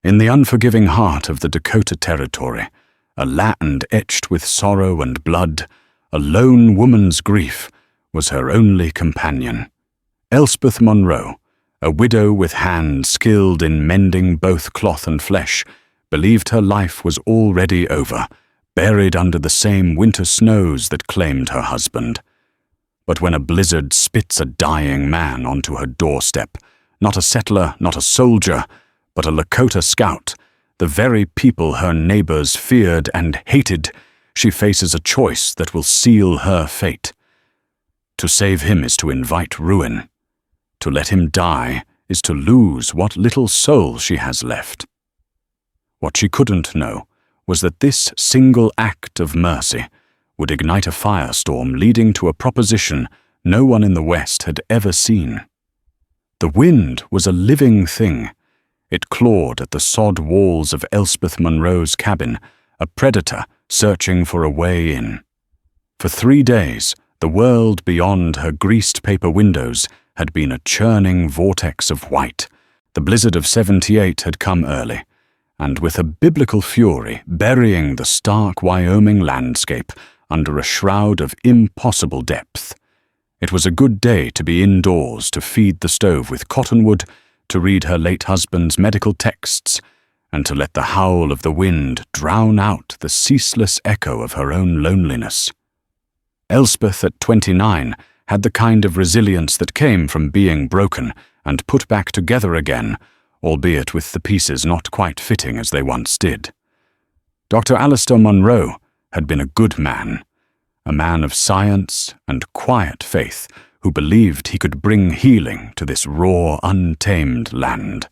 In the unforgiving heart of the Dakota Territory, a land etched with sorrow and blood, a lone woman's grief was her only companion. Elspeth Monroe, a widow with hands skilled in mending both cloth and flesh, believed her life was already over, buried under the same winter snows that claimed her husband. But when a blizzard spits a dying man onto her doorstep, not a settler, not a soldier, but a Lakota scout, the very people her neighbors feared and hated, she faces a choice that will seal her fate. To save him is to invite ruin. To let him die is to lose what little soul she has left. What she couldn't know was that this single act of mercy would ignite a firestorm leading to a proposition no one in the West had ever seen. The wind was a living thing. It clawed at the sod walls of Elspeth Monroe's cabin, a predator searching for a way in. For 3 days, the world beyond her greased paper windows had been a churning vortex of white. The blizzard of '78 had come early, and with a biblical fury burying the stark Wyoming landscape under a shroud of impossible depth. It was a good day to be indoors to feed the stove with cottonwood, to read her late husband's medical texts, and to let the howl of the wind drown out the ceaseless echo of her own loneliness. Elspeth at 29 had the kind of resilience that came from being broken and put back together again, albeit with the pieces not quite fitting as they once did. Dr. Alistair Monroe had been a good man, a man of science and quiet faith who believed he could bring healing to this raw, untamed land.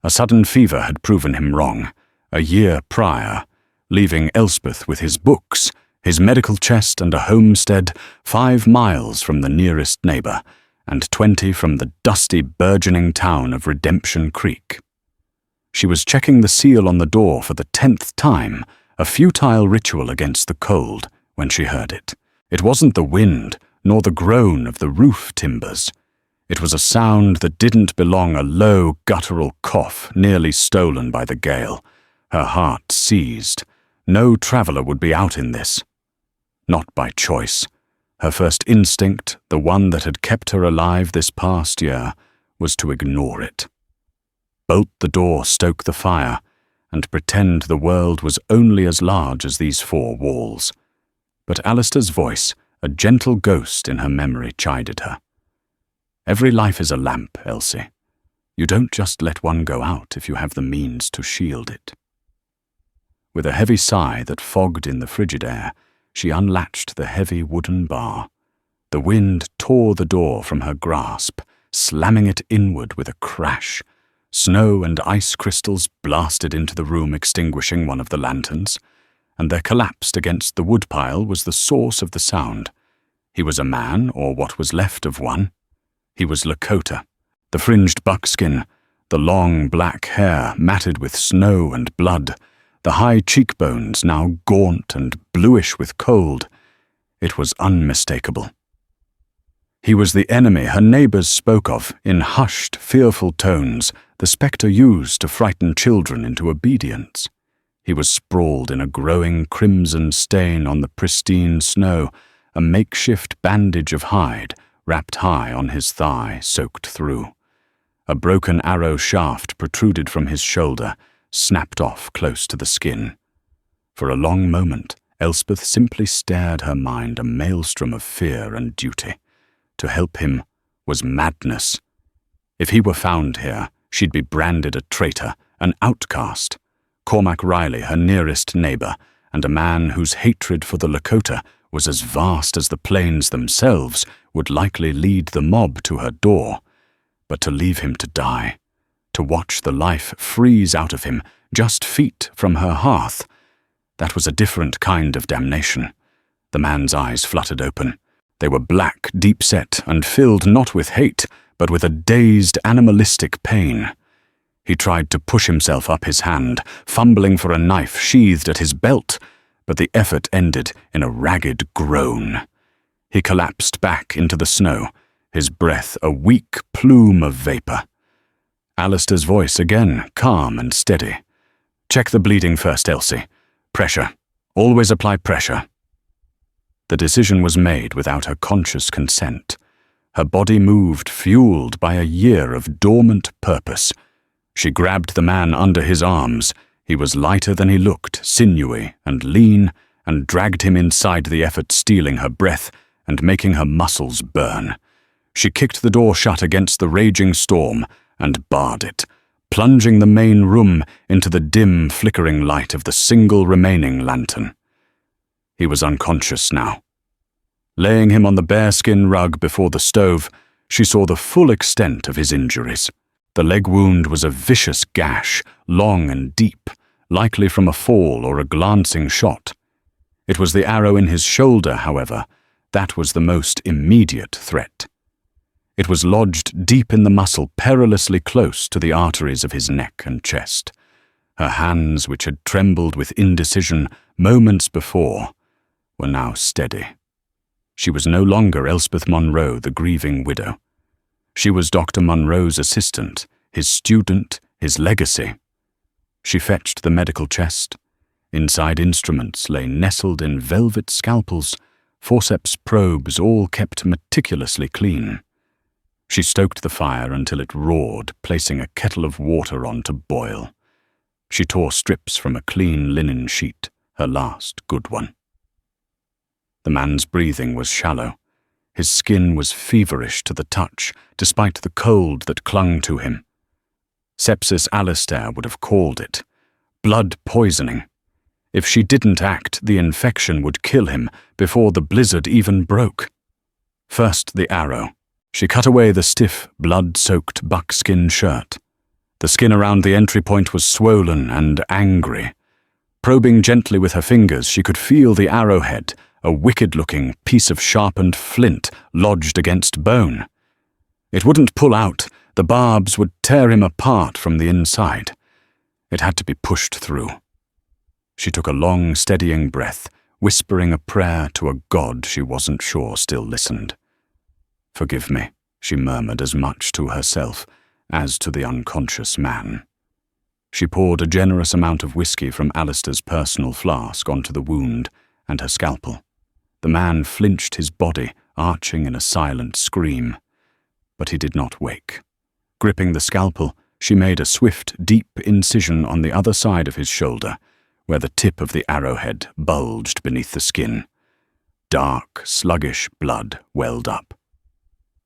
A sudden fever had proven him wrong, a year prior, leaving Elspeth with his books, his medical chest and a homestead 5 miles from the nearest neighbor, and 20 from the dusty, burgeoning town of Redemption Creek. She was checking the seal on the door for the 10th time, a futile ritual against the cold, when she heard it. It wasn't the wind, nor the groan of the roof timbers. It was a sound that didn't belong, a low, guttural cough nearly stolen by the gale. Her heart seized. No traveler would be out in this. Not by choice. Her first instinct, the one that had kept her alive this past year, was to ignore it. Bolt the door, stoke the fire, and pretend the world was only as large as these 4 walls. But Alistair's voice, a gentle ghost in her memory, chided her. Every life is a lamp, Elsie. You don't just let one go out if you have the means to shield it. With a heavy sigh that fogged in the frigid air, she unlatched the heavy wooden bar. The wind tore the door from her grasp, slamming it inward with a crash. Snow and ice crystals blasted into the room, extinguishing one of the lanterns, and there collapsed against the woodpile was the source of the sound. He was a man, or what was left of one. He was Lakota, the fringed buckskin, the long black hair matted with snow and blood, the high cheekbones now gaunt and bluish with cold. It was unmistakable. He was the enemy her neighbors spoke of in hushed, fearful tones the spectre used to frighten children into obedience. He was sprawled in a growing crimson stain on the pristine snow, a makeshift bandage of hide wrapped high on his thigh, soaked through. A broken arrow shaft protruded from his shoulder, snapped off close to the skin. For a long moment, Elspeth simply stared, her mind a maelstrom of fear and duty. To help him was madness. If he were found here, she'd be branded a traitor, an outcast. Cormac Riley, her nearest neighbor, and a man whose hatred for the Lakota was as vast as the plains themselves, would likely lead the mob to her door. But to leave him to die, to watch the life freeze out of him just feet from her hearth, that was a different kind of damnation. The man's eyes fluttered open. They were black, deep-set, and filled not with hate, but with a dazed, animalistic pain. He tried to push himself up his hand, fumbling for a knife sheathed at his belt, but the effort ended in a ragged groan. He collapsed back into the snow, his breath a weak plume of vapor. Alistair's voice again, calm and steady. "Check the bleeding first, Elsie. Pressure. Always apply pressure." The decision was made without her conscious consent. Her body moved, fueled by a year of dormant purpose. She grabbed the man under his arms. He was lighter than he looked, sinewy and lean, and dragged him inside, the effort stealing her breath and making her muscles burn. She kicked the door shut against the raging storm and barred it, plunging the main room into the dim, flickering light of the single remaining lantern. He was unconscious now. Laying him on the bearskin rug before the stove, she saw the full extent of his injuries. The leg wound was a vicious gash, long and deep, likely from a fall or a glancing shot. It was the arrow in his shoulder, however, that was the most immediate threat. It was lodged deep in the muscle, perilously close to the arteries of his neck and chest. Her hands, which had trembled with indecision moments before, were now steady. She was no longer Elspeth Monroe, the grieving widow. She was Dr. Monroe's assistant, his student, his legacy. She fetched the medical chest. Inside instruments lay nestled in velvet scalpels, forceps probes all kept meticulously clean. She stoked the fire until it roared, placing a kettle of water on to boil. She tore strips from a clean linen sheet, her last good one. The man's breathing was shallow. His skin was feverish to the touch, despite the cold that clung to him. Sepsis Alistair would have called it. Blood poisoning. If she didn't act, the infection would kill him before the blizzard even broke. First the arrow. She cut away the stiff, blood-soaked buckskin shirt. The skin around the entry point was swollen and angry. Probing gently with her fingers, she could feel the arrowhead, a wicked-looking piece of sharpened flint lodged against bone. It wouldn't pull out. The barbs would tear him apart from the inside. It had to be pushed through. She took a long, steadying breath, whispering a prayer to a God she wasn't sure still listened. "Forgive me," she murmured, as much to herself as to the unconscious man. She poured a generous amount of whiskey from Alistair's personal flask onto the wound and her scalpel. The man flinched, his body arching in a silent scream. But he did not wake. Gripping the scalpel, she made a swift, deep incision on the other side of his shoulder, where the tip of the arrowhead bulged beneath the skin. Dark, sluggish blood welled up.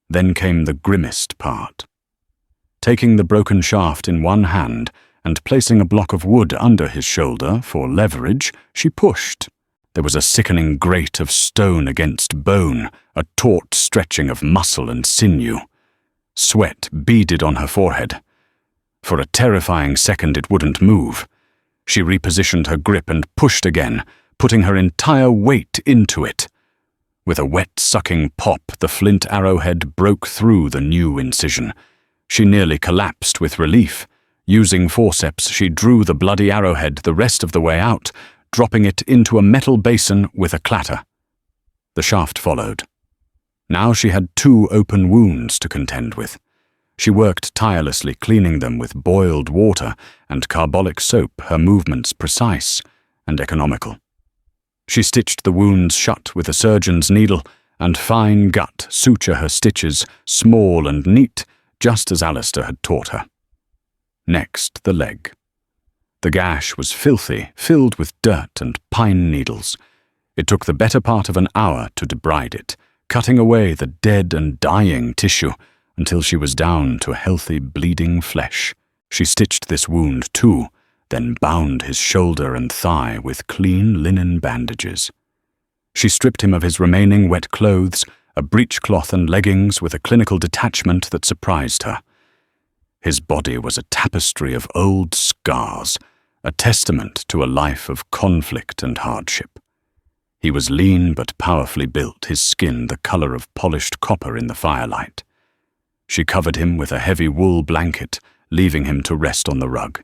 Then came the grimmest part. Taking the broken shaft in one hand and placing a block of wood under his shoulder for leverage, she pushed. There was a sickening grate of stone against bone, a taut stretching of muscle and sinew. Sweat beaded on her forehead. For a terrifying second it wouldn't move. She repositioned her grip and pushed again, putting her entire weight into it. With a wet, sucking pop, the flint arrowhead broke through the new incision. She nearly collapsed with relief. Using forceps, she drew the bloody arrowhead the rest of the way out, dropping it into a metal basin with a clatter. The shaft followed. Now she had 2 open wounds to contend with. She worked tirelessly, cleaning them with boiled water and carbolic soap, her movements precise and economical. She stitched the wounds shut with a surgeon's needle and fine gut suture her stitches, small and neat, just as Alistair had taught her. Next, the leg. The gash was filthy, filled with dirt and pine needles. It took the better part of an hour to debride it, cutting away the dead and dying tissue until she was down to healthy, bleeding flesh. She stitched this wound too, then bound his shoulder and thigh with clean linen bandages. She stripped him of his remaining wet clothes, a breechcloth and leggings with a clinical detachment that surprised her. His body was a tapestry of old scars, a testament to a life of conflict and hardship. He was lean but powerfully built, his skin the color of polished copper in the firelight. She covered him with a heavy wool blanket, leaving him to rest on the rug.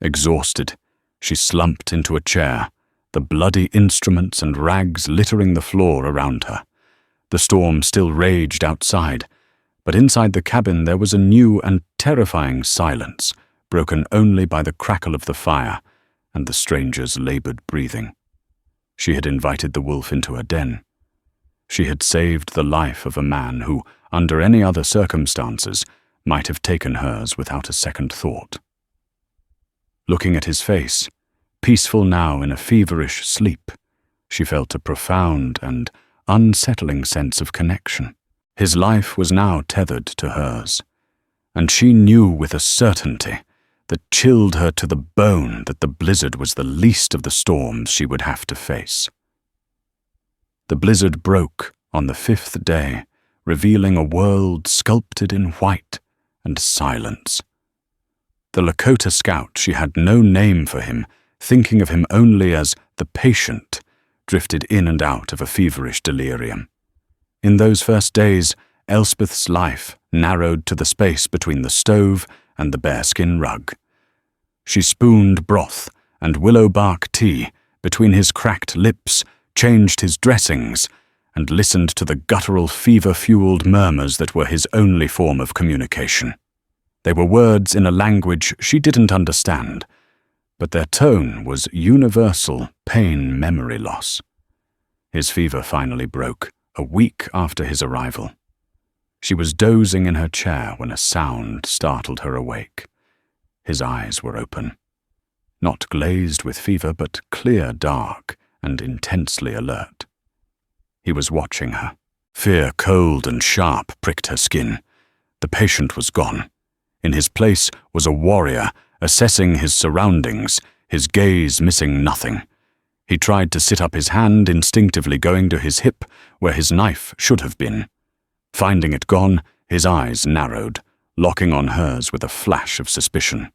Exhausted, she slumped into a chair, the bloody instruments and rags littering the floor around her. The storm still raged outside, But inside the cabin there was a new and terrifying silence, broken only by the crackle of the fire and the stranger's labored breathing. She had invited the wolf into her den. She had saved the life of a man who, under any other circumstances, might have taken hers without a second thought. Looking at his face, peaceful now in a feverish sleep, she felt a profound and unsettling sense of connection. His life was now tethered to hers, and she knew with a certainty that chilled her to the bone that the blizzard was the least of the storms she would have to face. The blizzard broke on the 5th day, revealing a world sculpted in white and silence. The Lakota scout, she had no name for him, thinking of him only as the patient, drifted in and out of a feverish delirium. In those first days, Elspeth's life narrowed to the space between the stove and the bearskin rug. She spooned broth and willow bark tea between his cracked lips, changed his dressings, and listened to the guttural fever-fueled murmurs that were his only form of communication. They were words in a language she didn't understand, but their tone was universal pain memory loss. His fever finally broke, a week after his arrival. She was dozing in her chair when a sound startled her awake. His eyes were open, not glazed with fever, but clear dark and intensely alert. He was watching her. Fear, cold and sharp, pricked her skin. The patient was gone. In his place was a warrior, assessing his surroundings, his gaze missing nothing. He tried to sit up his hand, instinctively going to his hip, where his knife should have been. Finding it gone, his eyes narrowed, locking on hers with a flash of suspicion.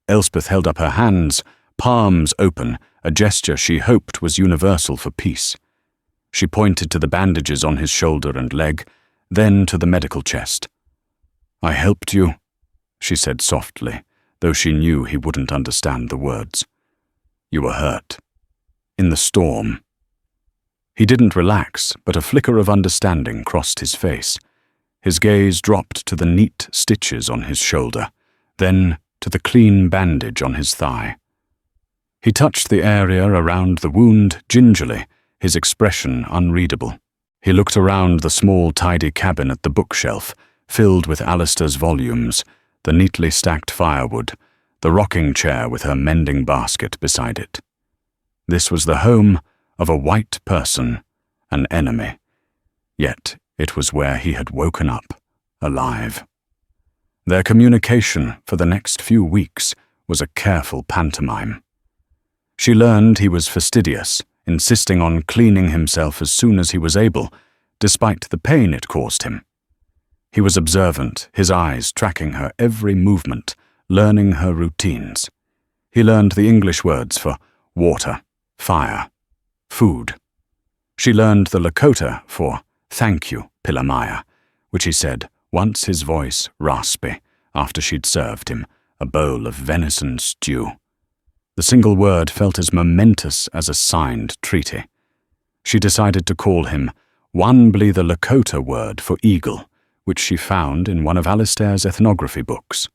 Elspeth held up her hands, palms open, a gesture she hoped was universal for peace. She pointed to the bandages on his shoulder and leg, then to the medical chest. "I helped you," she said softly, though she knew he wouldn't understand the words. "You were hurt. In the storm." He didn't relax, but a flicker of understanding crossed his face. His gaze dropped to the neat stitches on his shoulder, then to the clean bandage on his thigh. He touched the area around the wound gingerly, his expression unreadable. He looked around the small, tidy cabin at the bookshelf, filled with Alistair's volumes, the neatly stacked firewood, the rocking chair with her mending basket beside it. This was the home of a white person, an enemy. Yet it was where he had woken up, alive. Their communication for the next few weeks was a careful pantomime. She learned he was fastidious, insisting on cleaning himself as soon as he was able, despite the pain it caused him. He was observant, his eyes tracking her every movement, learning her routines. He learned the English words for water, fire, food. She learned the Lakota for "thank you, Pilamaya," which he said, once his voice raspy, after she'd served him a bowl of venison stew. The single word felt as momentous as a signed treaty. She decided to call him Wanbli, the Lakota word for eagle, which she found in one of Alistair's ethnography books.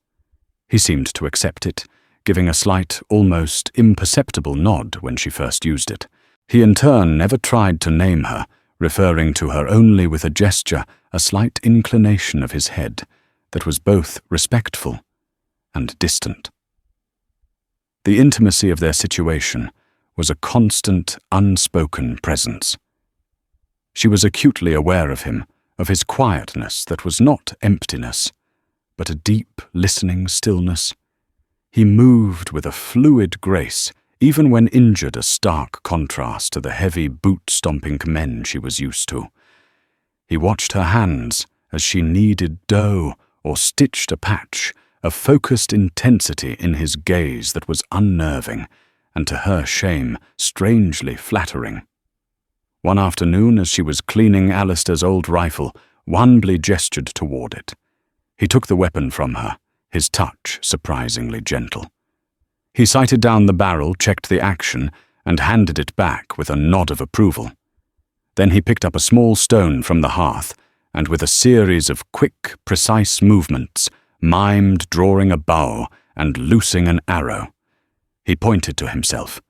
He seemed to accept it, giving a slight, almost imperceptible nod when she first used it. He in turn never tried to name her, referring to her only with a gesture, a slight inclination of his head that was both respectful and distant. The intimacy of their situation was a constant, unspoken presence. She was acutely aware of him, of his quietness that was not emptiness, but a deep, listening stillness. He moved with a fluid grace, even when injured, a stark contrast to the heavy boot-stomping men she was used to. He watched her hands as she kneaded dough or stitched a patch, a focused intensity in his gaze that was unnerving, and to her shame, strangely flattering. One afternoon, as she was cleaning Alistair's old rifle, Wanbli gestured toward it. He took the weapon from her, his touch surprisingly gentle. He sighted down the barrel, checked the action, and handed it back with a nod of approval. Then he picked up a small stone from the hearth and with a series of quick, precise movements, mimed drawing a bow and loosing an arrow. He pointed to himself.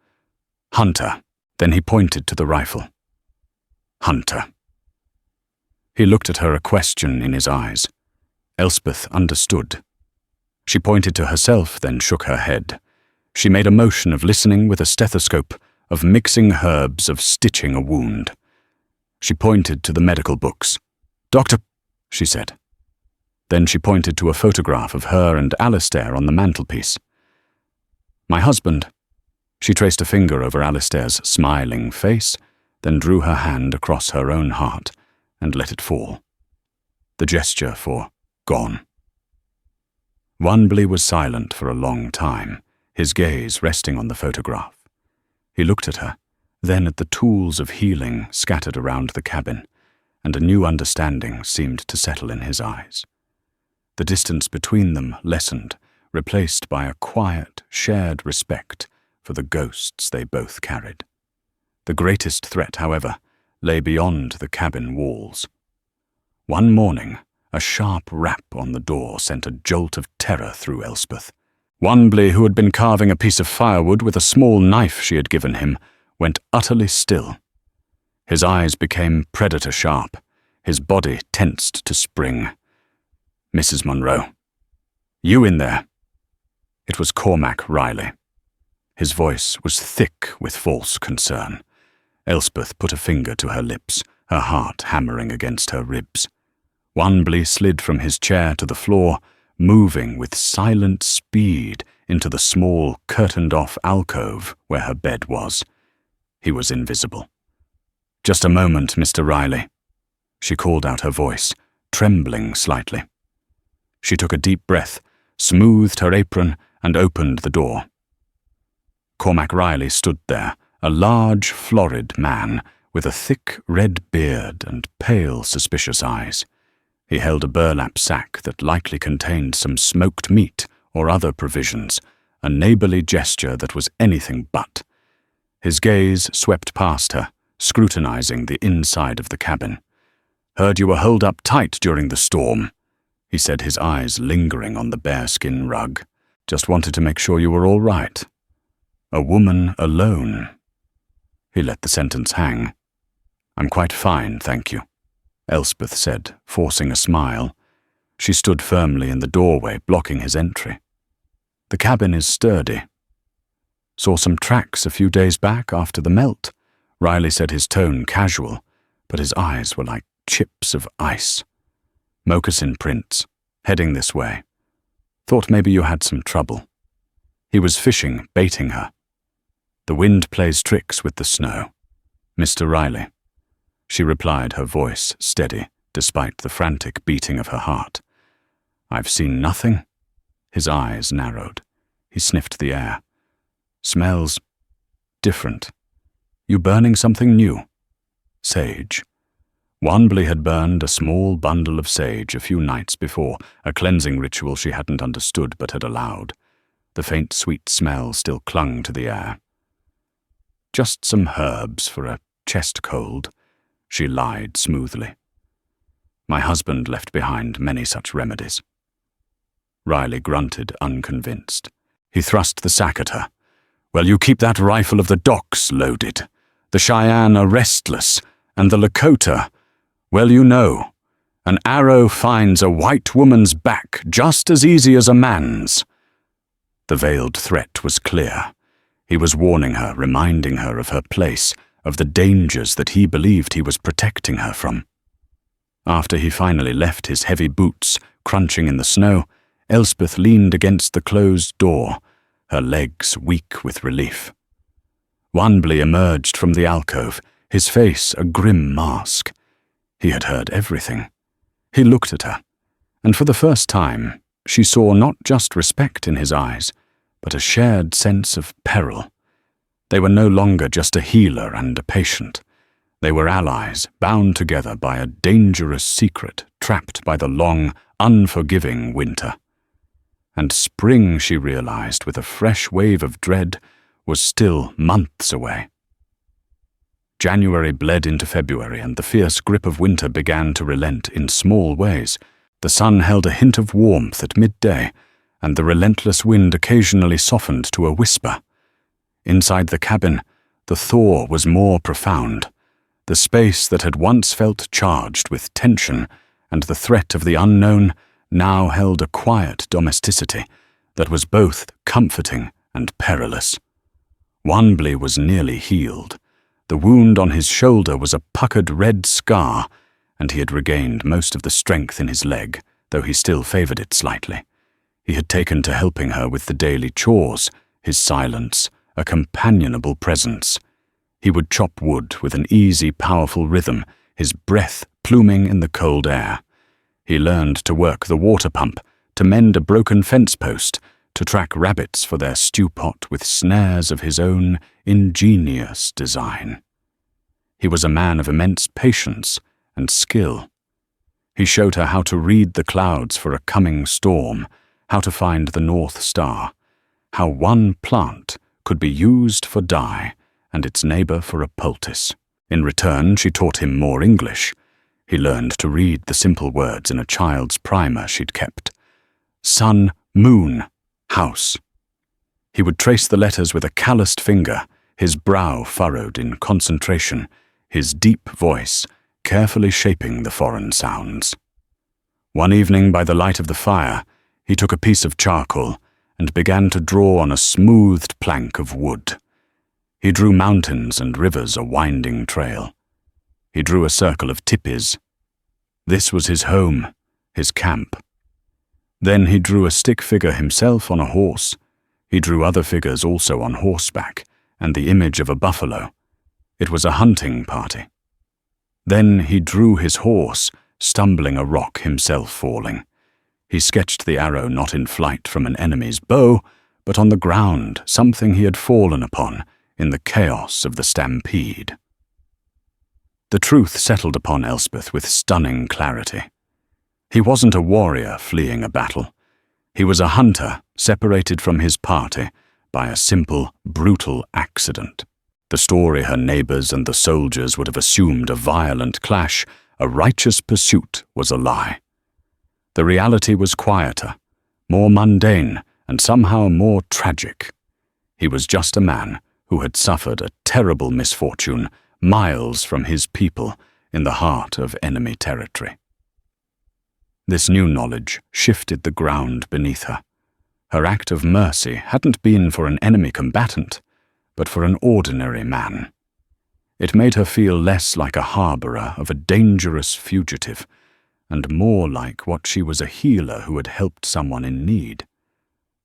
Hunter. Then he pointed to the rifle. Hunter. He looked at her, a question in his eyes. Elspeth understood. She pointed to herself, then shook her head. She made a motion of listening with a stethoscope, of mixing herbs, of stitching a wound. She pointed to the medical books. "Doctor," she said. Then she pointed to a photograph of her and Alistair on the mantelpiece. "My husband." She traced a finger over Alistair's smiling face, then drew her hand across her own heart and let it fall. The gesture for gone. Wanbley was silent for a long time, his gaze resting on the photograph. He looked at her, then at the tools of healing scattered around the cabin, and a new understanding seemed to settle in his eyes. The distance between them lessened, replaced by a quiet, shared respect for the ghosts they both carried. The greatest threat, however, lay beyond the cabin walls. One morning, a sharp rap on the door sent a jolt of terror through Elspeth. Wanbley, who had been carving a piece of firewood with a small knife she had given him, went utterly still. His eyes became predator-sharp, his body tensed to spring. "Mrs. Munro. You in there?" It was Cormac Riley. His voice was thick with false concern. Elspeth put a finger to her lips, her heart hammering against her ribs. Wanbley slid from his chair to the floor, moving with silent speed into the small, curtained-off alcove where her bed was. He was invisible. "Just a moment, Mr. Riley." She called out her voice, trembling slightly. She took a deep breath, smoothed her apron, and opened the door. Cormac Riley stood there, a large, florid man, with a thick red beard and pale, suspicious eyes. He held a burlap sack that likely contained some smoked meat or other provisions, a neighbourly gesture that was anything but. His gaze swept past her, scrutinizing the inside of the cabin. "Heard you were holed up tight during the storm," he said, his eyes lingering on the bearskin rug. "Just wanted to make sure you were all right." "A woman alone." He let the sentence hang. "I'm quite fine, thank you," Elspeth said, forcing a smile. She stood firmly in the doorway, blocking his entry. "The cabin is sturdy." "Saw some tracks a few days back after the melt," Riley said, his tone casual, but his eyes were like chips of ice. "Moccasin prints, heading this way. Thought maybe you had some trouble." He was fishing, baiting her. "The wind plays tricks with the snow, Mr. Riley," she replied, her voice steady, despite the frantic beating of her heart. "I've seen nothing." His eyes narrowed. He sniffed the air. "Smells different. You burning something new?" "Sage." Wanbley had burned a small bundle of sage a few nights before, a cleansing ritual she hadn't understood but had allowed. The faint sweet smell still clung to the air. "Just some herbs for a chest cold," she lied smoothly. "My husband left behind many such remedies." Riley grunted, unconvinced. He thrust the sack at her. "Well, you keep that rifle of the docks loaded. The Cheyenne are restless, and the Lakota, well, you know, an arrow finds a white woman's back just as easy as a man's." The veiled threat was clear. He was warning her, reminding her of her place, of the dangers that he believed he was protecting her from. After he finally left his heavy boots crunching in the snow, Elspeth leaned against the closed door, her legs weak with relief. Wanbley emerged from the alcove, his face a grim mask. He had heard everything. He looked at her, and for the first time, she saw not just respect in his eyes, but a shared sense of peril. They were no longer just a healer and a patient. They were allies, bound together by a dangerous secret, trapped by the long, unforgiving winter. And spring, she realized with a fresh wave of dread, was still months away. January bled into February, and the fierce grip of winter began to relent in small ways. The sun held a hint of warmth at midday, and the relentless wind occasionally softened to a whisper. Inside the cabin, the thaw was more profound. The space that had once felt charged with tension and the threat of the unknown now held a quiet domesticity that was both comforting and perilous. Wanbley was nearly healed. The wound on his shoulder was a puckered red scar, and he had regained most of the strength in his leg, though he still favoured it slightly. He had taken to helping her with the daily chores, his silence, a companionable presence. He would chop wood with an easy, powerful rhythm, his breath pluming in the cold air. He learned to work the water pump, to mend a broken fence post, to track rabbits for their stew pot with snares of his own ingenious design. He was a man of immense patience and skill. He showed her how to read the clouds for a coming storm, how to find the North Star, how one plant could be used for dye and its neighbour for a poultice. In return, she taught him more English. He learned to read the simple words in a child's primer she'd kept. Sun, moon, house. He would trace the letters with a calloused finger, his brow furrowed in concentration, his deep voice carefully shaping the foreign sounds. One evening by the light of the fire, he took a piece of charcoal and began to draw on a smoothed plank of wood. He drew mountains and rivers a winding trail. He drew a circle of tipis. This was his home, his camp. Then he drew a stick figure himself on a horse. He drew other figures also on horseback, and the image of a buffalo. It was a hunting party. Then he drew his horse, stumbling a rock, himself falling. He sketched the arrow not in flight from an enemy's bow, but on the ground, something he had fallen upon in the chaos of the stampede. The truth settled upon Elspeth with stunning clarity. He wasn't a warrior fleeing a battle. He was a hunter separated from his party by a simple, brutal accident. The story her neighbours and the soldiers would have assumed a violent clash, a righteous pursuit, was a lie. The reality was quieter, more mundane, and somehow more tragic. He was just a man who had suffered a terrible misfortune miles from his people in the heart of enemy territory. This new knowledge shifted the ground beneath her. Her act of mercy hadn't been for an enemy combatant, but for an ordinary man. It made her feel less like a harbourer of a dangerous fugitive, and more like what she was, a healer who had helped someone in need.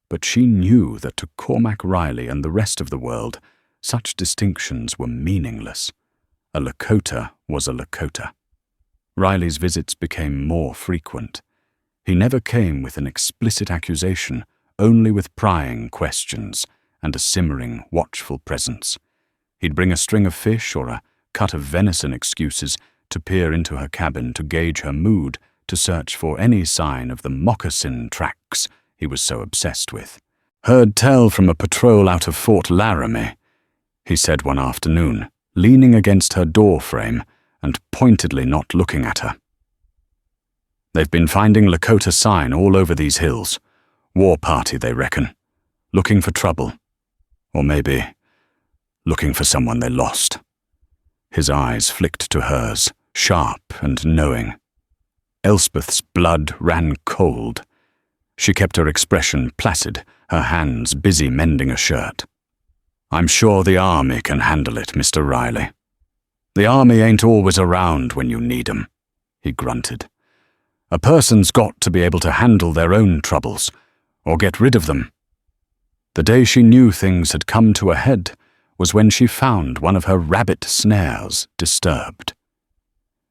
But she knew that to Cormac Riley and the rest of the world, such distinctions were meaningless. A Lakota was a Lakota. Riley's visits became more frequent. He never came with an explicit accusation, only with prying questions and a simmering, watchful presence. He'd bring a string of fish or a cut of venison excuses to peer into her cabin to gauge her mood, to search for any sign of the moccasin tracks he was so obsessed with. "Heard tell from a patrol out of Fort Laramie," he said one afternoon, leaning against her door frame and pointedly not looking at her. "They've been finding Lakota sign all over these hills. War party, they reckon. Looking for trouble. Or maybe looking for someone they lost." His eyes flicked to hers, sharp and knowing. Elspeth's blood ran cold. She kept her expression placid, her hands busy mending a shirt. "I'm sure the Army can handle it, Mr. Riley. The Army ain't always around when you need 'em," he grunted. "A person's got to be able to handle their own troubles, or get rid of them." The day she knew things had come to a head was when she found one of her rabbit snares disturbed.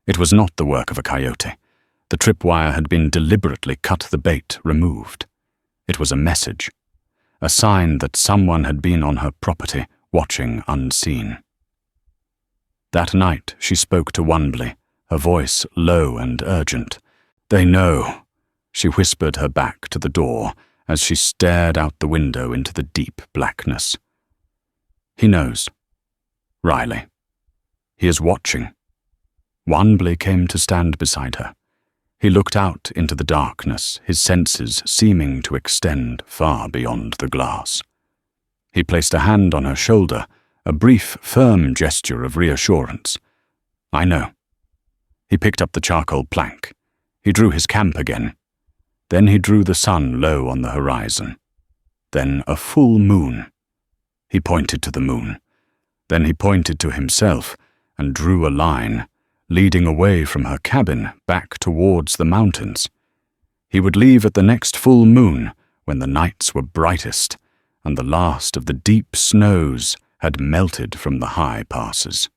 It was not the work of a coyote. The tripwire had been deliberately cut, the bait removed. It was a message, a sign that someone had been on her property, watching unseen. That night she spoke to Wanbley, her voice low and urgent. "They know," she whispered her back to the door as she stared out the window into the deep blackness. "He knows. Riley. He is watching. Wanbley came to stand beside her. He looked out into the darkness, his senses seeming to extend far beyond the glass. He placed a hand on her shoulder, a brief, firm gesture of reassurance. I know. He picked up the charcoal plank. He drew his camp again. Then he drew the sun low on the horizon. Then a full moon. He pointed to the moon. Then he pointed to himself and drew a line, leading away from her cabin back towards the mountains. He would leave at the next full moon when the nights were brightest and the last of the deep snows had melted from the high passes.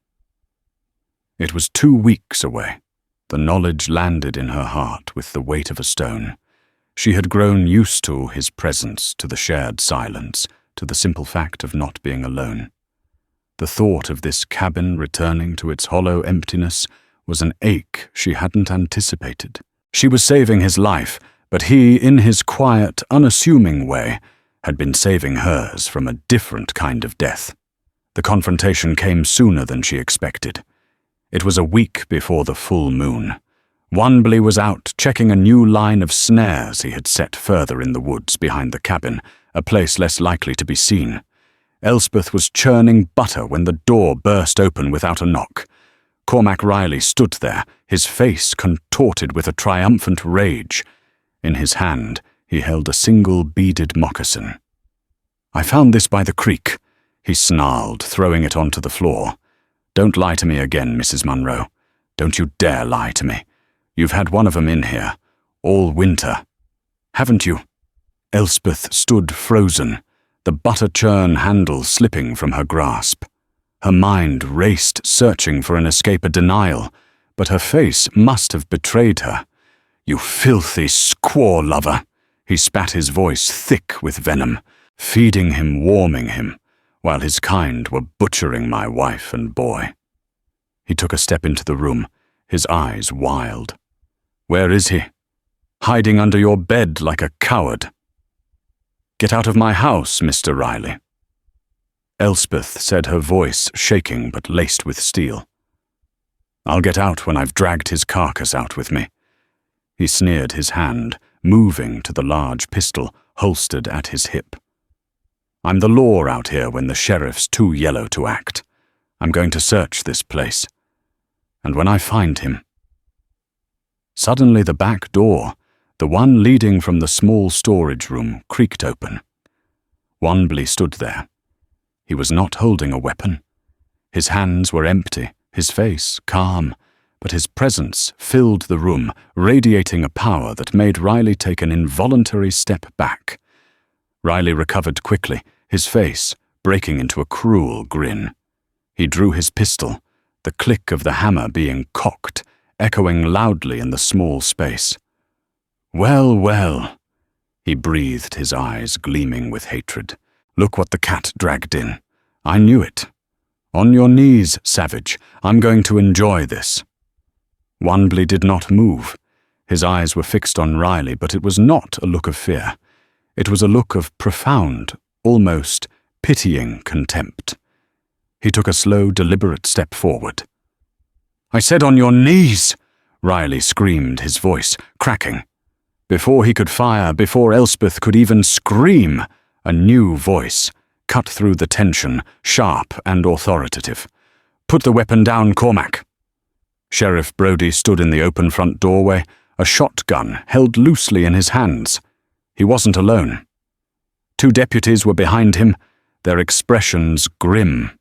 It was 2 weeks away. The knowledge landed in her heart with the weight of a stone. She had grown used to his presence, to the shared silence, to the simple fact of not being alone. The thought of this cabin returning to its hollow emptiness was an ache she hadn't anticipated. She was saving his life, but he, in his quiet, unassuming way, had been saving hers from a different kind of death. The confrontation came sooner than she expected. It was a week before the full moon. Wanbley was out checking a new line of snares he had set further in the woods behind the cabin, a place less likely to be seen. Elspeth was churning butter when the door burst open without a knock. Cormac Riley stood there, his face contorted with a triumphant rage. In his hand, he held a single beaded moccasin. "I found this by the creek," he snarled, throwing it onto the floor. "Don't lie to me again, Mrs. Munro. Don't you dare lie to me. You've had one of 'em in here, all winter. Haven't you?" Elspeth stood frozen, the butter churn handle slipping from her grasp. Her mind raced, searching for an escape, a denial, but her face must have betrayed her. "You filthy squaw lover!" He spat, his voice thick with venom, feeding him, warming him, while his kind were butchering my wife and boy. He took a step into the room, his eyes wild. "Where is he?" "Hiding under your bed like a coward." "Get out of my house, Mr. Riley." Elspeth said, her voice shaking but laced with steel. "I'll get out when I've dragged his carcass out with me." He sneered, his hand moving to the large pistol holstered at his hip. "I'm the law out here when the sheriff's too yellow to act. I'm going to search this place. And when I find him—" Suddenly the back door, the one leading from the small storage room, creaked open. Wanbley stood there. He was not holding a weapon. His hands were empty, his face calm, but his presence filled the room, radiating a power that made Riley take an involuntary step back. Riley recovered quickly, his face breaking into a cruel grin. He drew his pistol, the click of the hammer being cocked, echoing loudly in the small space. "Well, well," he breathed, his eyes gleaming with hatred. "Look what the cat dragged in. I knew it. On your knees, savage. I'm going to enjoy this." Wanbley did not move. His eyes were fixed on Riley, but it was not a look of fear. It was a look of profound, almost pitying contempt. He took a slow, deliberate step forward. "I said on your knees!" Riley screamed, his voice cracking. Before he could fire, before Elspeth could even scream, a new voice cut through the tension, sharp and authoritative. "Put the weapon down, Cormac." Sheriff Brodie stood in the open front doorway, a shotgun held loosely in his hands. He wasn't alone. 2 deputies were behind him, their expressions grim.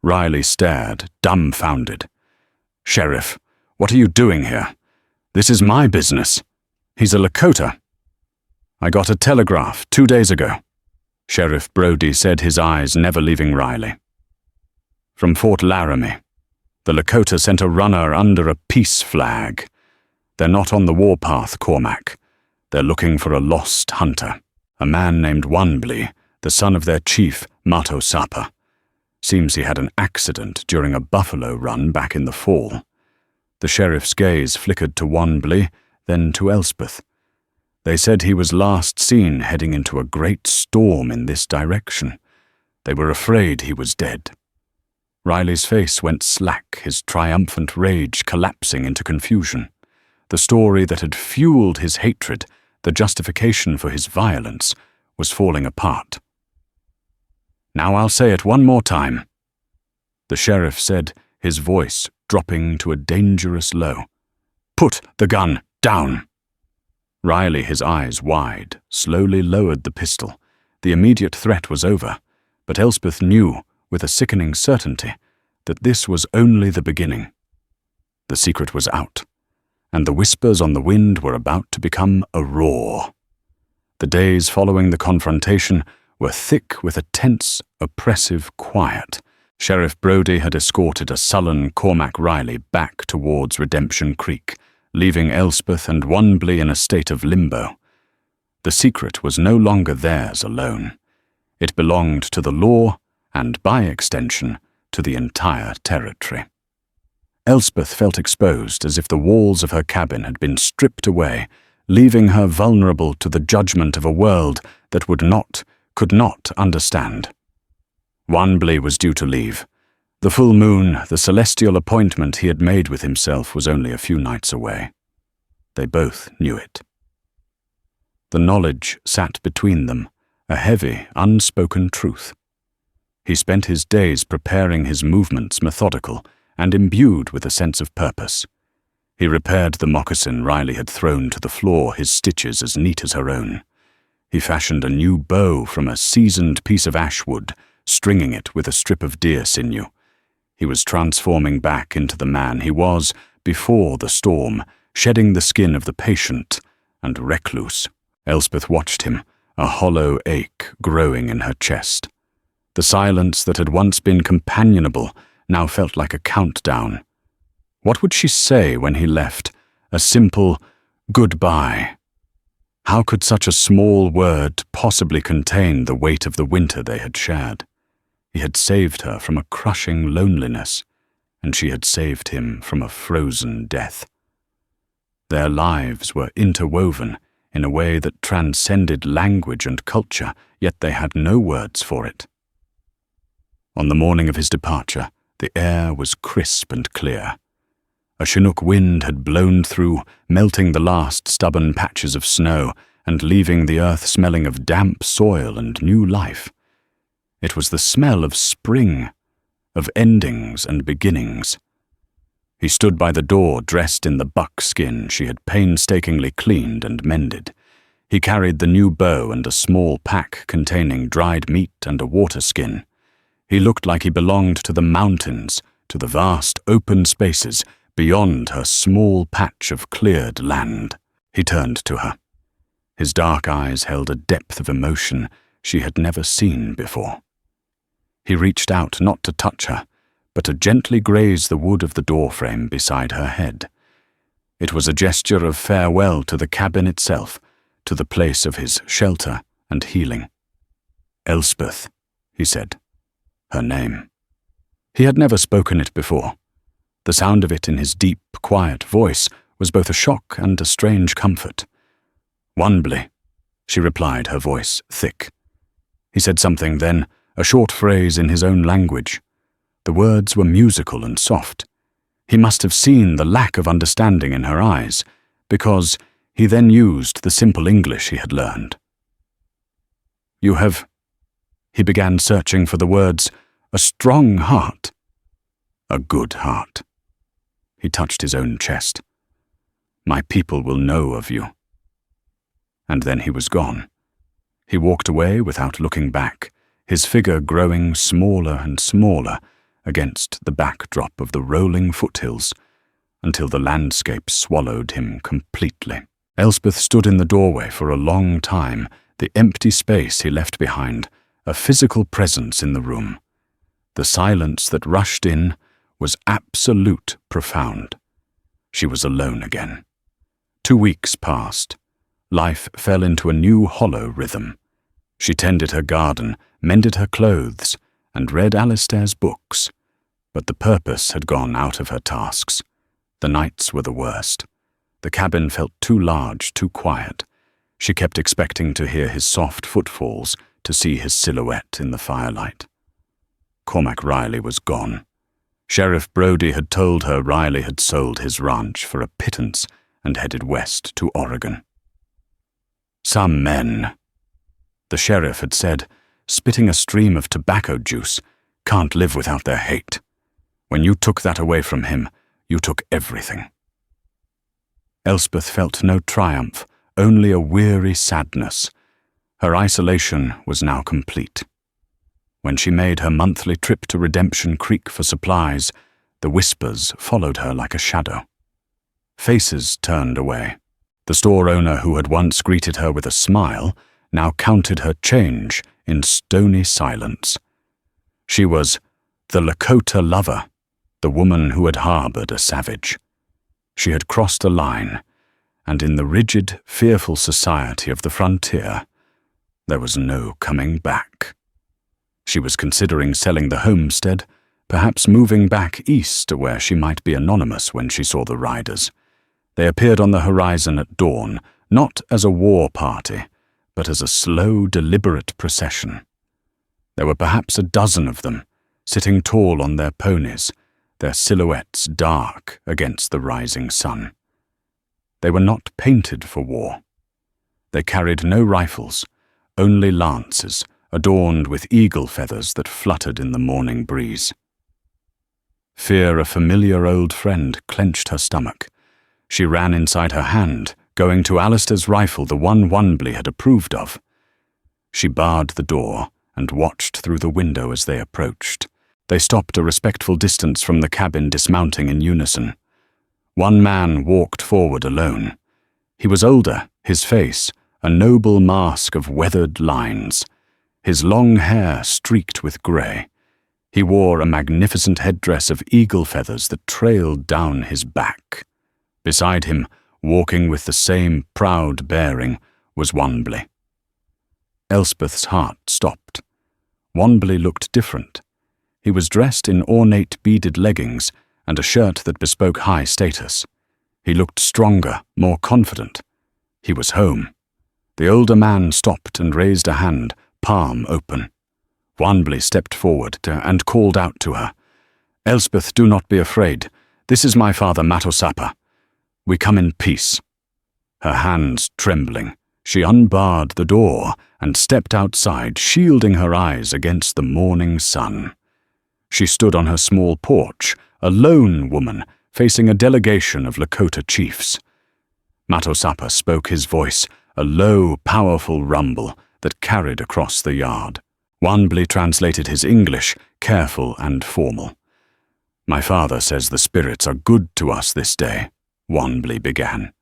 Riley stared, dumbfounded. "Sheriff, what are you doing here? This is my business. He's a Lakota." "I got a telegraph 2 days ago," Sheriff Brodie said, his eyes never leaving Riley. "From Fort Laramie. The Lakota sent a runner under a peace flag. They're not on the warpath, Cormac. They're looking for a lost hunter, a man named Wanbley, the son of their chief, Mato Sapa. Seems he had an accident during a buffalo run back in the fall." The sheriff's gaze flickered to Wanbley, then to Elspeth. "They said he was last seen heading into a great storm in this direction. They were afraid he was dead." Riley's face went slack, his triumphant rage collapsing into confusion. The story that had fueled his hatred, the justification for his violence, was falling apart. "Now I'll say it one more time," the sheriff said, his voice dropping to a dangerous low. "Put the gun down." Riley, his eyes wide, slowly lowered the pistol. The immediate threat was over, but Elspeth knew, with a sickening certainty, that this was only the beginning. The secret was out, and the whispers on the wind were about to become a roar. The days following the confrontation were thick with a tense, oppressive quiet. Sheriff Brody had escorted a sullen Cormac Riley back towards Redemption Creek, leaving Elspeth and Wanbley in a state of limbo. The secret was no longer theirs alone. It belonged to the law and, by extension, to the entire territory. Elspeth felt exposed, as if the walls of her cabin had been stripped away, leaving her vulnerable to the judgment of a world that could not understand. Wanbley was due to leave. The full moon, the celestial appointment he had made with himself, was only a few nights away. They both knew it. The knowledge sat between them, a heavy, unspoken truth. He spent his days preparing his movements methodical and imbued with a sense of purpose. He repaired the moccasin Riley had thrown to the floor, his stitches as neat as her own. He fashioned a new bow from a seasoned piece of ash wood, stringing it with a strip of deer sinew. He was transforming back into the man he was before the storm, shedding the skin of the patient and recluse. Elspeth watched him, a hollow ache growing in her chest. The silence that had once been companionable now felt like a countdown. What would she say when he left? A simple goodbye. How could such a small word possibly contain the weight of the winter they had shared? He had saved her from a crushing loneliness, and she had saved him from a frozen death. Their lives were interwoven in a way that transcended language and culture, yet they had no words for it. On the morning of his departure, the air was crisp and clear. A Chinook wind had blown through, melting the last stubborn patches of snow and leaving the earth smelling of damp soil and new life. It was the smell of spring, of endings and beginnings. He stood by the door dressed in the buckskin she had painstakingly cleaned and mended. He carried the new bow and a small pack containing dried meat and a water skin. He looked like he belonged to the mountains, to the vast open spaces beyond her small patch of cleared land. He turned to her. His dark eyes held a depth of emotion she had never seen before. He reached out not to touch her, but to gently graze the wood of the doorframe beside her head. It was a gesture of farewell to the cabin itself, to the place of his shelter and healing. "Elspeth," he said, her name. He had never spoken it before. The sound of it in his deep, quiet voice was both a shock and a strange comfort. "Wanbley," she replied, her voice thick. He said something then, a short phrase in his own language. The words were musical and soft. He must have seen the lack of understanding in her eyes, because he then used the simple English he had learned. "You have," he began, searching for the words, "a strong heart." "A good heart." He touched his own chest. "My people will know of you." And then he was gone. He walked away without looking back, his figure growing smaller and smaller against the backdrop of the rolling foothills, until the landscape swallowed him completely. Elspeth stood in the doorway for a long time, the empty space he left behind, a physical presence in the room. The silence that rushed in was absolute, profound. She was alone again. 2 weeks passed. Life fell into a new hollow rhythm. She tended her garden, mended her clothes, and read Alistair's books. But the purpose had gone out of her tasks. The nights were the worst. The cabin felt too large, too quiet. She kept expecting to hear his soft footfalls, to see his silhouette in the firelight. Cormac Riley was gone. Sheriff Brody had told her Riley had sold his ranch for a pittance and headed west to Oregon. "Some men," the sheriff had said, spitting a stream of tobacco juice, "can't live without their hate. When you took that away from him, you took everything." Elspeth felt no triumph, only a weary sadness. Her isolation was now complete. When she made her monthly trip to Redemption Creek for supplies, the whispers followed her like a shadow. Faces turned away. The store owner who had once greeted her with a smile now counted her change in stony silence. She was the Lakota lover, the woman who had harbored a savage. She had crossed a line, and in the rigid, fearful society of the frontier, there was no coming back. She was considering selling the homestead, perhaps moving back east to where she might be anonymous when she saw the riders. They appeared on the horizon at dawn, not as a war party, but as a slow, deliberate procession. There were perhaps a dozen of them, sitting tall on their ponies, their silhouettes dark against the rising sun. They were not painted for war. They carried no rifles, only lances, adorned with eagle feathers that fluttered in the morning breeze. Fear a familiar old friend clenched her stomach. She ran inside her hand, going to Alistair's rifle, the one Wanbley had approved of. She barred the door and watched through the window as they approached. They stopped a respectful distance from the cabin, dismounting in unison. One man walked forward alone. He was older, his face, a noble mask of weathered lines, his long hair streaked with grey. He wore a magnificent headdress of eagle feathers that trailed down his back. Beside him, walking with the same proud bearing, was Wanbley. Elspeth's heart stopped. Wanbley looked different. He was dressed in ornate beaded leggings and a shirt that bespoke high status. He looked stronger, more confident. He was home. The older man stopped and raised a hand, palm open. Wanbley stepped forward and called out to her. "Elspeth, do not be afraid. This is my father, Matosapa. We come in peace." Her hands trembling, she unbarred the door and stepped outside, shielding her eyes against the morning sun. She stood on her small porch, a lone woman, facing a delegation of Lakota chiefs. Matosapa spoke, his voice a low, powerful rumble that carried across the yard. Wanbley translated his English, careful and formal. "My father says the spirits are good to us this day," Wanbley began.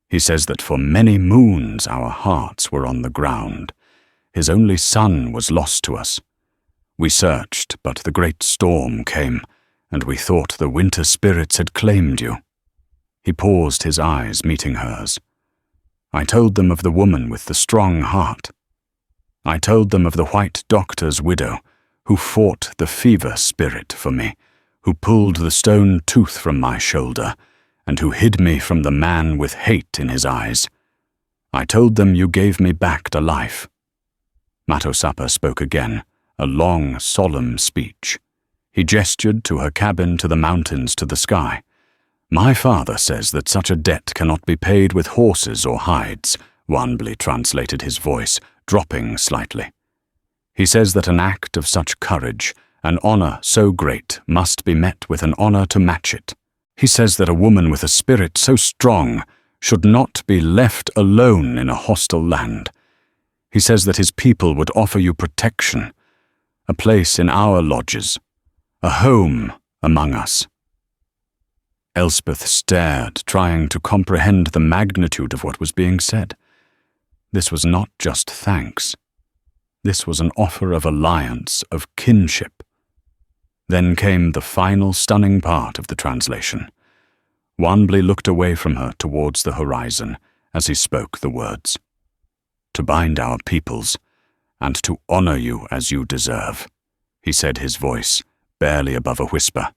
"He says that for many moons our hearts were on the ground. His only son was lost to us. We searched, but the great storm came, and we thought the winter spirits had claimed you." He paused, his eyes meeting hers. "I told them of the woman with the strong heart. I told them of the white doctor's widow, who fought the fever spirit for me, who pulled the stone tooth from my shoulder, and who hid me from the man with hate in his eyes. I told them you gave me back to life." Matosapa spoke again, a long, solemn speech. He gestured to her cabin, to the mountains, to the sky. "My father says that such a debt cannot be paid with horses or hides," Wanbley translated, his voice dropping slightly. "He says that an act of such courage, an honor so great, must be met with an honor to match it. He says that a woman with a spirit so strong should not be left alone in a hostile land. He says that his people would offer you protection, a place in our lodges, a home among us." Elspeth stared, trying to comprehend the magnitude of what was being said. This was not just thanks. This was an offer of alliance, of kinship. Then came the final stunning part of the translation. Wanbley looked away from her towards the horizon as he spoke the words. "To bind our peoples, and to honor you as you deserve," he said, his voice barely above a whisper.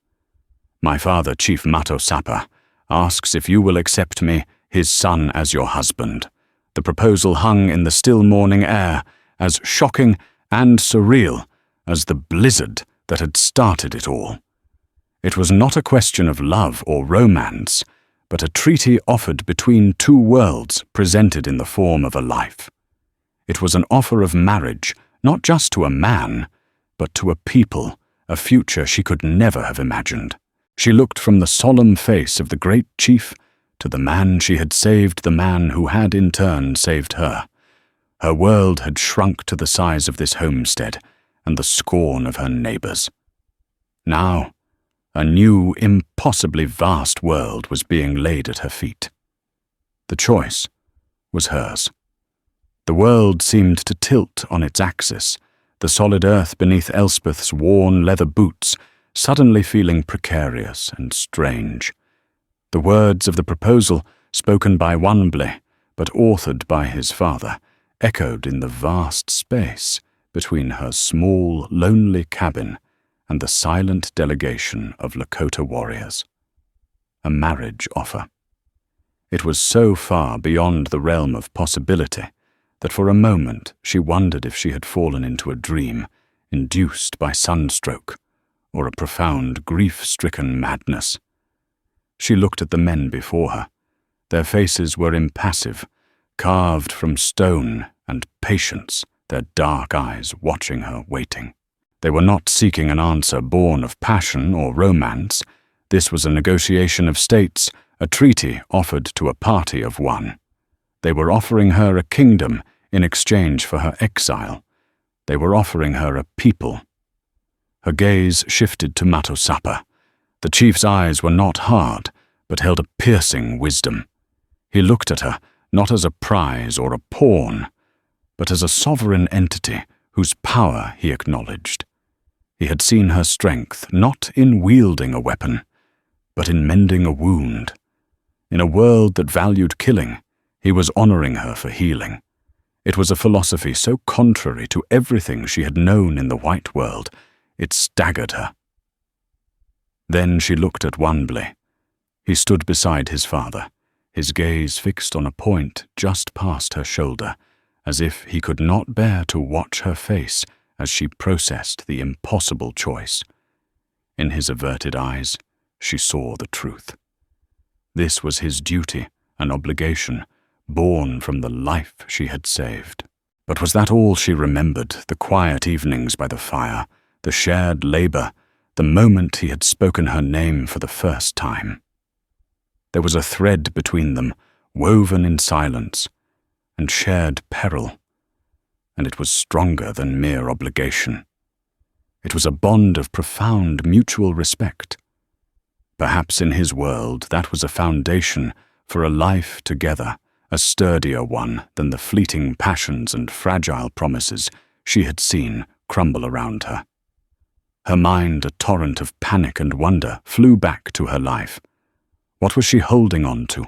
"My father, Chief Matosapa, asks if you will accept me, his son, as your husband." The proposal hung in the still morning air, as shocking and surreal as the blizzard that had started it all. It was not a question of love or romance, but a treaty offered between two worlds presented in the form of a life. It was an offer of marriage, not just to a man, but to a people, a future she could never have imagined. She looked from the solemn face of the great chief to the man she had saved, the man who had in turn saved her. Her world had shrunk to the size of this homestead and the scorn of her neighbors. Now, a new, impossibly vast world was being laid at her feet. The choice was hers. The world seemed to tilt on its axis, the solid earth beneath Elspeth's worn leather boots suddenly feeling precarious and strange. The words of the proposal, spoken by Wanbley, but authored by his father, echoed in the vast space between her small, lonely cabin and the silent delegation of Lakota warriors. A marriage offer. It was so far beyond the realm of possibility that for a moment she wondered if she had fallen into a dream induced by sunstroke or a profound grief-stricken madness. She looked at the men before her. Their faces were impassive, carved from stone, and patience, their dark eyes watching her, waiting. They were not seeking an answer born of passion or romance. This was a negotiation of states, a treaty offered to a party of one. They were offering her a kingdom in exchange for her exile. They were offering her a people. Her gaze shifted to Matosapa. The chief's eyes were not hard, but held a piercing wisdom. He looked at her, not as a prize or a pawn, but as a sovereign entity whose power he acknowledged. He had seen her strength not in wielding a weapon, but in mending a wound. In a world that valued killing, he was honoring her for healing. It was a philosophy so contrary to everything she had known in the white world, it staggered her. Then she looked at Wanbley. He stood beside his father, his gaze fixed on a point just past her shoulder, as if he could not bear to watch her face as she processed the impossible choice. In his averted eyes, she saw the truth. This was his duty, an obligation, born from the life she had saved. But was that all she remembered, the quiet evenings by the fire, the shared labor, the moment he had spoken her name for the first time? There was a thread between them, woven in silence, and shared peril, and it was stronger than mere obligation. It was a bond of profound mutual respect. Perhaps in his world that was a foundation for a life together, a sturdier one than the fleeting passions and fragile promises she had seen crumble around her. Her mind, a torrent of panic and wonder, flew back to her life. What was she holding on to?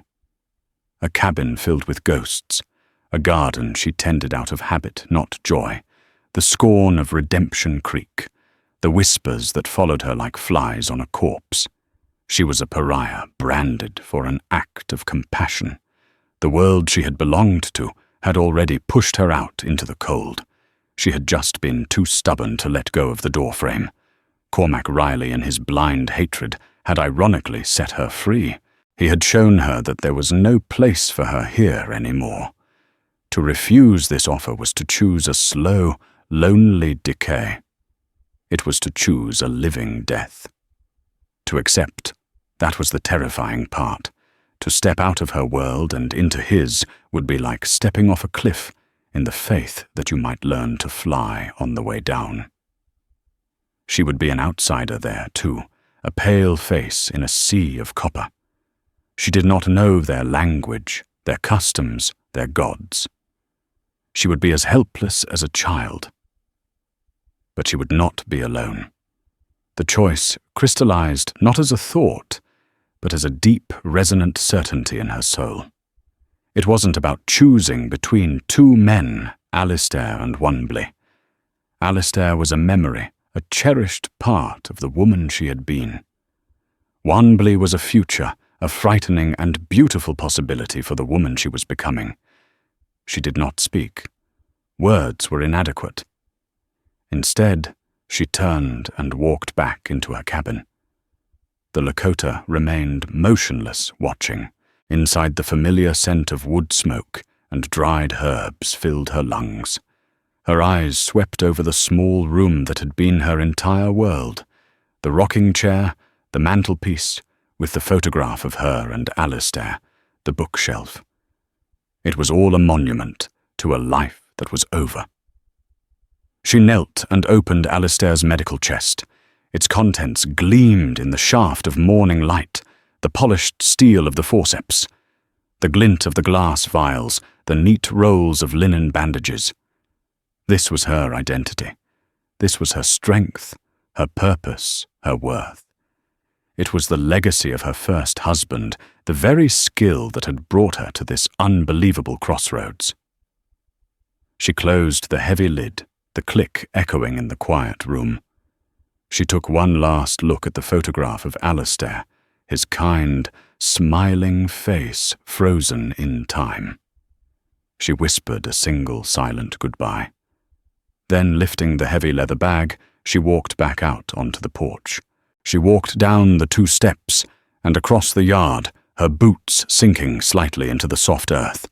A cabin filled with ghosts, a garden she tended out of habit, not joy, the scorn of Redemption Creek, the whispers that followed her like flies on a corpse. She was a pariah, branded for an act of compassion. The world she had belonged to had already pushed her out into the cold. She had just been too stubborn to let go of the doorframe. Cormac Riley, in his blind hatred, had ironically set her free. He had shown her that there was no place for her here anymore. To refuse this offer was to choose a slow, lonely decay. It was to choose a living death. To accept, that was the terrifying part. To step out of her world and into his would be like stepping off a cliff in the faith that you might learn to fly on the way down. She would be an outsider there, too, a pale face in a sea of copper. She did not know their language, their customs, their gods. She would be as helpless as a child. But she would not be alone. The choice crystallized not as a thought, but as a deep, resonant certainty in her soul. It wasn't about choosing between two men, Alistair and Wanbley. Alistair was a memory, a cherished part of the woman she had been. Wanbley was a future, a frightening and beautiful possibility for the woman she was becoming. She did not speak. Words were inadequate. Instead, she turned and walked back into her cabin. The Lakota remained motionless, watching. Inside, the familiar scent of wood smoke and dried herbs filled her lungs. Her eyes swept over the small room that had been her entire world, the rocking chair, the mantelpiece, with the photograph of her and Alistair, the bookshelf. It was all a monument to a life that was over. She knelt and opened Alistair's medical chest. Its contents gleamed in the shaft of morning light, the polished steel of the forceps, the glint of the glass vials, the neat rolls of linen bandages. This was her identity. This was her strength, her purpose, her worth. It was the legacy of her first husband, the very skill that had brought her to this unbelievable crossroads. She closed the heavy lid, the click echoing in the quiet room. She took one last look at the photograph of Alistair, his kind, smiling face frozen in time. She whispered a single silent goodbye. Then, lifting the heavy leather bag, she walked back out onto the porch. She walked down the 2 steps and across the yard, her boots sinking slightly into the soft earth.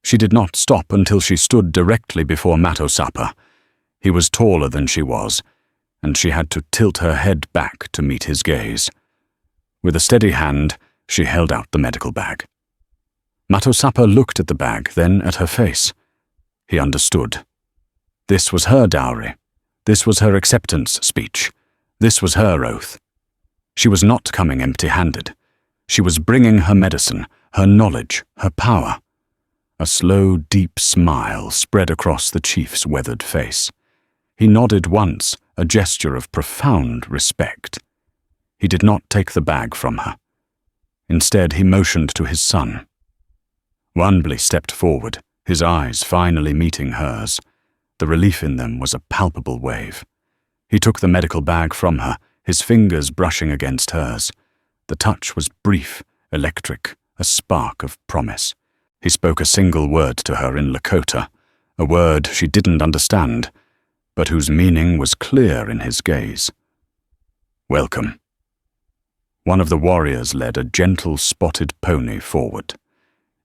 She did not stop until she stood directly before Matosapa. He was taller than she was, and she had to tilt her head back to meet his gaze. With a steady hand, she held out the medical bag. Matosapa looked at the bag, then at her face. He understood. This was her dowry. This was her acceptance speech. This was her oath. She was not coming empty-handed. She was bringing her medicine, her knowledge, her power. A slow, deep smile spread across the chief's weathered face. He nodded once, a gesture of profound respect. He did not take the bag from her. Instead, he motioned to his son. Wanbli stepped forward, his eyes finally meeting hers. The relief in them was a palpable wave. He took the medical bag from her, his fingers brushing against hers. The touch was brief, electric, a spark of promise. He spoke a single word to her in Lakota, a word she didn't understand, but whose meaning was clear in his gaze. Welcome. One of the warriors led a gentle spotted pony forward.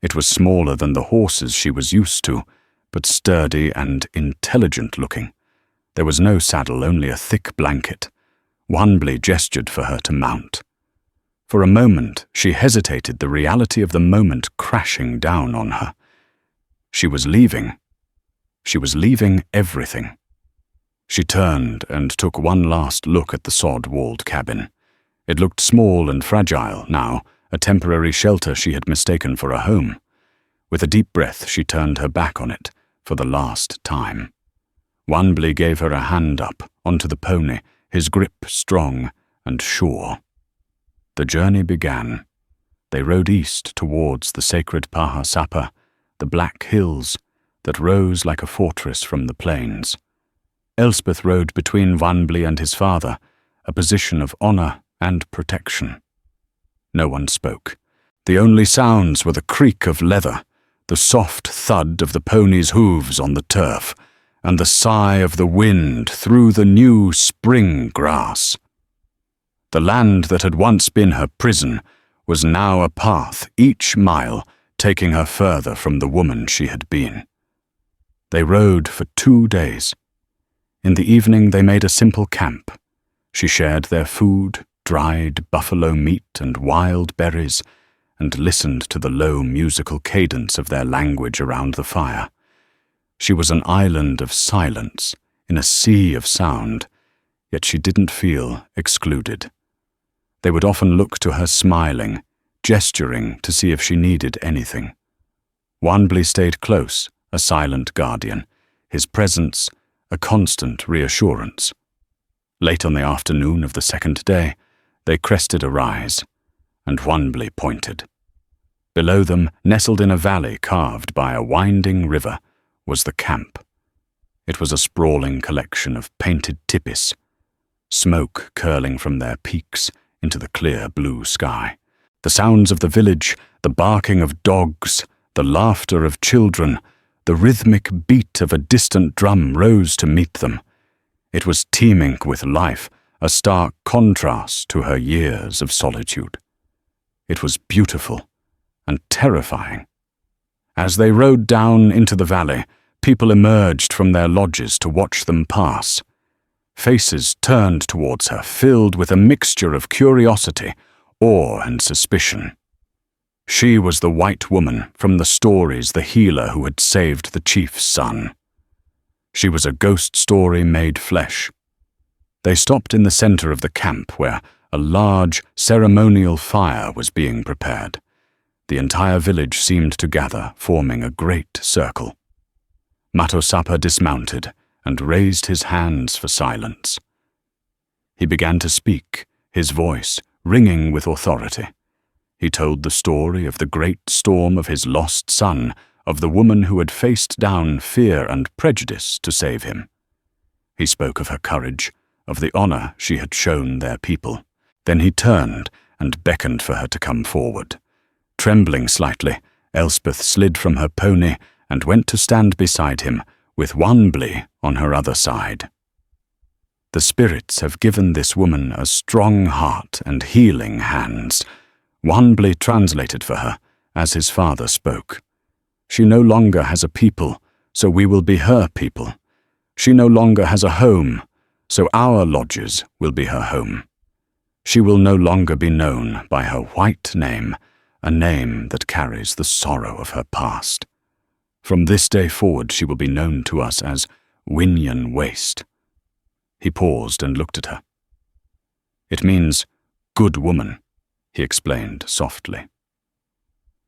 It was smaller than the horses she was used to, but sturdy and intelligent-looking. There was no saddle, only a thick blanket. Wanbli gestured for her to mount. For a moment, she hesitated, the reality of the moment crashing down on her. She was leaving. She was leaving everything. She turned and took one last look at the sod-walled cabin. It looked small and fragile now, a temporary shelter she had mistaken for a home. With a deep breath, she turned her back on it for the last time. Wanbli gave her a hand up onto the pony, his grip strong and sure. The journey began. They rode east towards the sacred Pahasapa, the black hills that rose like a fortress from the plains. Elspeth rode between Wanbli and his father, a position of honor and protection. No one spoke. The only sounds were the creak of leather, the soft thud of the pony's hooves on the turf, and the sigh of the wind through the new spring grass. The land that had once been her prison was now a path, each mile taking her further from the woman she had been. They rode for 2 days. In the evening they made a simple camp. She shared their food, dried buffalo meat and wild berries, and listened to the low musical cadence of their language around the fire. She was an island of silence, in a sea of sound, yet she didn't feel excluded. They would often look to her smiling, gesturing to see if she needed anything. Wanbli stayed close, a silent guardian, his presence a constant reassurance. Late on the afternoon of the 2nd day, they crested a rise, and Wanbli pointed. Below them, nestled in a valley carved by a winding river, was the camp. It was a sprawling collection of painted tipis, smoke curling from their peaks into the clear blue sky. The sounds of the village, the barking of dogs, the laughter of children, the rhythmic beat of a distant drum rose to meet them. It was teeming with life, a stark contrast to her years of solitude. It was beautiful and terrifying. As they rode down into the valley, people emerged from their lodges to watch them pass. Faces turned towards her, filled with a mixture of curiosity, awe, and suspicion. She was the white woman from the stories, the healer who had saved the chief's son. She was a ghost story made flesh. They stopped in the center of the camp where a large ceremonial fire was being prepared. The entire village seemed to gather, forming a great circle. Matosapa dismounted and raised his hands for silence. He began to speak, his voice ringing with authority. He told the story of the great storm of his lost son, of the woman who had faced down fear and prejudice to save him. He spoke of her courage, of the honor she had shown their people. Then he turned and beckoned for her to come forward. Trembling slightly, Elspeth slid from her pony and went to stand beside him, with Wanbli on her other side. The spirits have given this woman a strong heart and healing hands. Wanbli translated for her as his father spoke. She no longer has a people, so we will be her people. She no longer has a home, so our lodges will be her home. She will no longer be known by her white name, a name that carries the sorrow of her past. From this day forward she will be known to us as Winyan Waste. He paused and looked at her. It means good woman, he explained softly.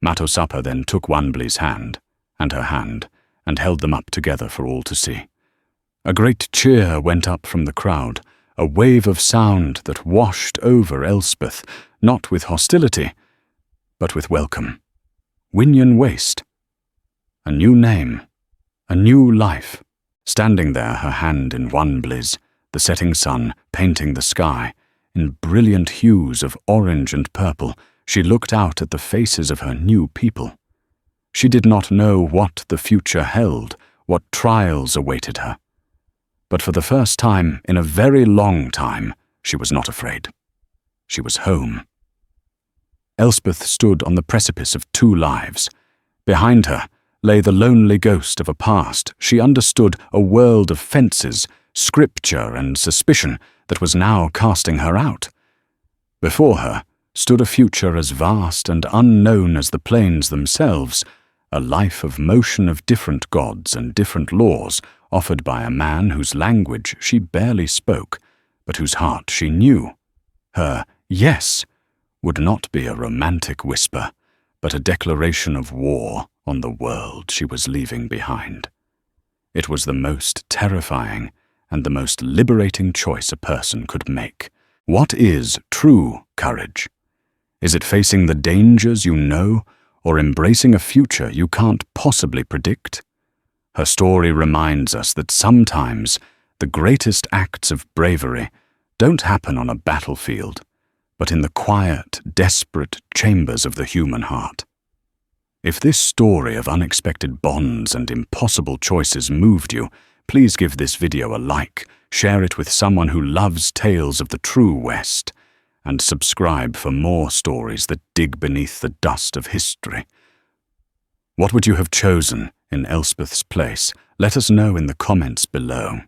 Matosapa then took Wanbli's hand, and her hand, and held them up together for all to see. A great cheer went up from the crowd, a wave of sound that washed over Elspeth, not with hostility, but with welcome. Winyan Waste. A new name, a new life. Standing there, her hand in Wanbli's, the setting sun painting the sky, in brilliant hues of orange and purple, she looked out at the faces of her new people. She did not know what the future held, what trials awaited her. But for the first time in a very long time, she was not afraid. She was home. Elspeth stood on the precipice of two lives. Behind her lay the lonely ghost of a past. She understood a world of fences, scripture, and suspicion that was now casting her out. Before her stood a future as vast and unknown as the plains themselves, a life of motion of different gods and different laws, offered by a man whose language she barely spoke, but whose heart she knew. Her yes would not be a romantic whisper, but a declaration of war on the world she was leaving behind. It was the most terrifying and the most liberating choice a person could make. What is true courage? Is it facing the dangers you know, or embracing a future you can't possibly predict? Her story reminds us that sometimes the greatest acts of bravery don't happen on a battlefield, but in the quiet, desperate chambers of the human heart. If this story of unexpected bonds and impossible choices moved you, please give this video a like, share it with someone who loves tales of the true West, and subscribe for more stories that dig beneath the dust of history. What would you have chosen in Elspeth's place? Let us know in the comments below.